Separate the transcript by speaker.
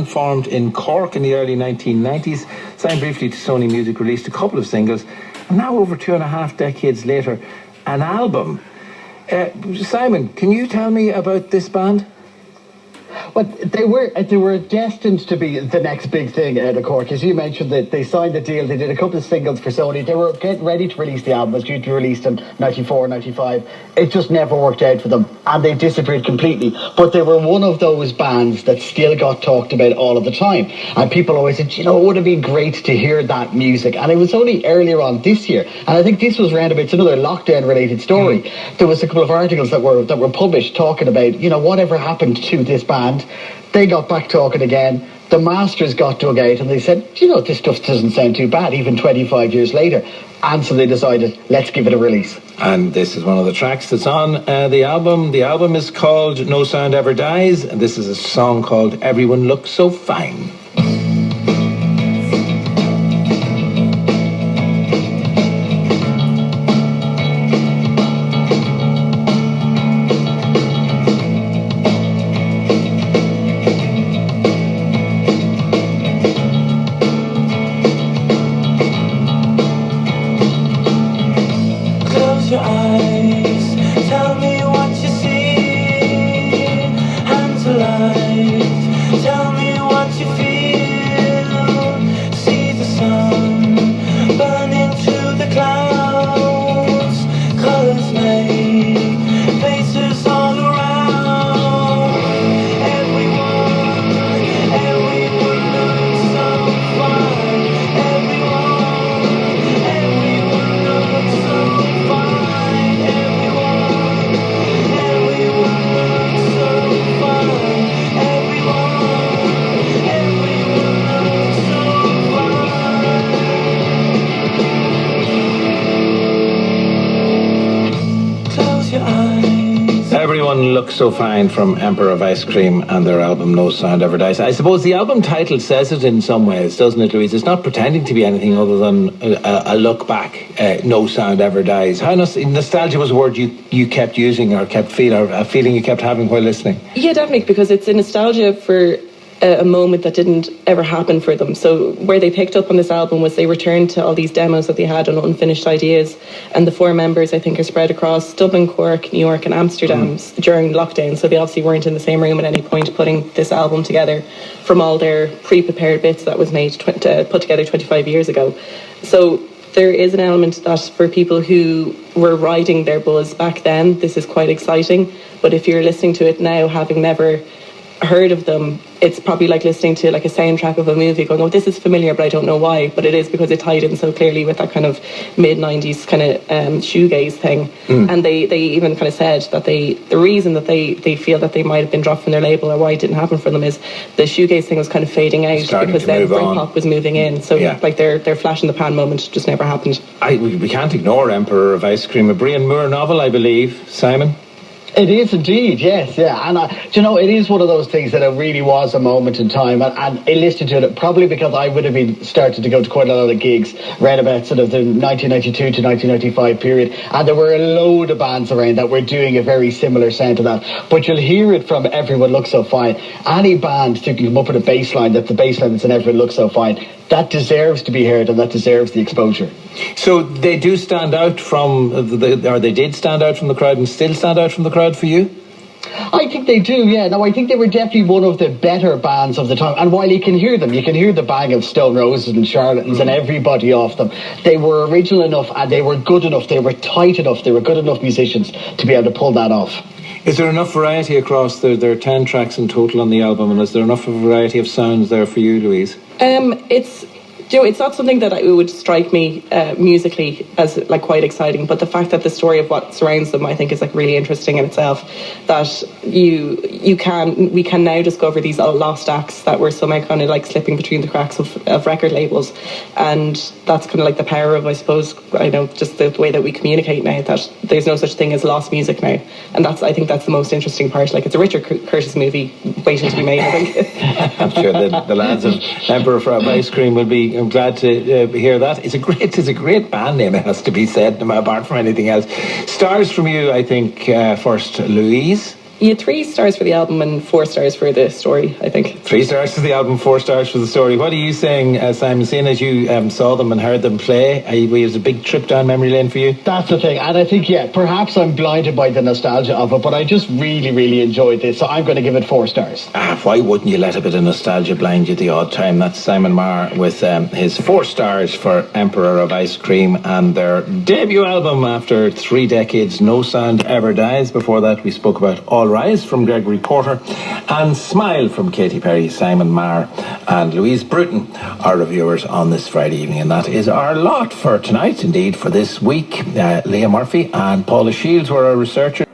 Speaker 1: Formed in Cork in the early 1990s, signed briefly to Sony Music, released a couple of singles, and now over 2.5 decades later, an album. Simon, can you tell me about this band?
Speaker 2: Well, they were destined to be the next big thing out of Cork. As you mentioned, that they signed the deal, they did a couple of singles for Sony. They were getting ready to release the album. It was due to be released in 94, 95. It just never worked out for them, and they disappeared completely. But they were one of those bands that still got talked about all of the time. And people always said, it would have been great to hear that music. And it was only earlier on this year, and I think this was roundabout, it's another lockdown-related story. There was a couple of articles that were published talking about, whatever happened to this band. They got back talking again. The masters got dug out and they said, this stuff doesn't sound too bad, even 25 years later. And so they decided, let's give it a release.
Speaker 1: And this is one of the tracks that's on the album. The album is called No Sound Ever Dies, and this is a song called Everyone Looks So Fine.
Speaker 3: Your eyes, tell me what you see. Hands alive, tell me what you feel. See the sun burning through the clouds. Colors make faces all around. Everyone looks so fine. Everyone looks so fine.
Speaker 1: Everyone Looks So Fine from Emperor of Ice Cream and their album No Sound Ever Dies. I suppose the album title says it in some ways, doesn't it, Louise? It's not pretending to be anything other than a look back. No Sound Ever Dies. How nostalgia was a word you kept using or kept feeling, or a feeling you kept having while listening?
Speaker 4: Yeah, definitely, because it's a nostalgia for a moment that didn't ever happen for them. So where they picked up on this album was they returned to all these demos that they had on unfinished ideas, and the four members, I think, are spread across Dublin, Cork, New York and Amsterdam during lockdown, so they obviously weren't in the same room at any point putting this album together from all their pre-prepared bits that was made put together 25 years ago. So there is an element that for people who were riding their buzz back then, this is quite exciting, but if you're listening to it now having never heard of them, it's probably like listening to like a soundtrack of a movie going, oh, this is familiar but I don't know why, but it is because it tied in so clearly with that kind of mid-90s kind of shoegaze thing. And they even kind of said that the reason that they feel that they might have been dropped from their label or why it didn't happen for them is the shoegaze thing was kind of fading out because then Britpop was moving in, so like their flash in the pan moment just never happened.
Speaker 1: We can't ignore Emperor of Ice Cream, a Brian Moore novel, I believe. Simon?
Speaker 2: It is indeed, yes, yeah. And, it is one of those things that it really was a moment in time. And I listened to it probably because I would have been started to go to quite a lot of gigs right about sort of the 1992 to 1995 period. And there were a load of bands around that were doing a very similar sound to that. But you'll hear it from Everyone Looks So Fine. Any band to come up with a bass line, that's the bass line that's in Everyone Looks So Fine, that deserves to be heard and that deserves the exposure.
Speaker 1: So they do stand out from, or they did stand out from the crowd and still stand out from the crowd for you?
Speaker 2: I think they do, yeah. No, I think they were definitely one of the better bands of the time. And while you can hear them, you can hear the bang of Stone Roses and Charlatans and everybody off them. They were original enough and they were good enough, they were tight enough, they were good enough musicians to be able to pull that off.
Speaker 1: Is there enough variety across, there are 10 tracks in total on the album, and is there enough of a variety of sounds there for you, Louise?
Speaker 4: It's not something that it would strike me musically as like quite exciting, but the fact that the story of what surrounds them, I think, is like really interesting in itself. That we can now discover these lost acts that were somehow kind of like slipping between the cracks of record labels, and that's kind of like the power of, I suppose, just the way that we communicate now. That there's no such thing as lost music now, and I think that's the most interesting part. Like, it's a Richard Curtis movie waiting to be made, I think.
Speaker 1: I'm sure the lads of Emperor of Ice Cream will be. I'm glad to hear that. It's a great band name, it has to be said, apart from anything else. Stars from you, I think, first, Louise.
Speaker 4: You had 3 stars for the album and 4 stars for the story, I think.
Speaker 1: 3 stars for the album, 4 stars for the story. What are you saying, Simon? Seeing as you saw them and heard them play, was it a big trip down memory lane for you?
Speaker 2: That's the thing. And I think, yeah, perhaps I'm blinded by the nostalgia of it, but I just really, really enjoyed this. So I'm going to give it 4 stars.
Speaker 1: Why wouldn't you let a bit of nostalgia blind you the odd time? That's Simon Marr with his 4 stars for Emperor of Ice Cream and their debut album after 3 decades, No Sound Ever Dies. Before that, we spoke about All Rise from Gregory Porter and Smile from Katy Perry, Simon Marr and Louise Bruton, our reviewers on this Friday evening. And that is our lot for tonight, indeed, for this week. Leah Murphy and Paula Shields were our researchers.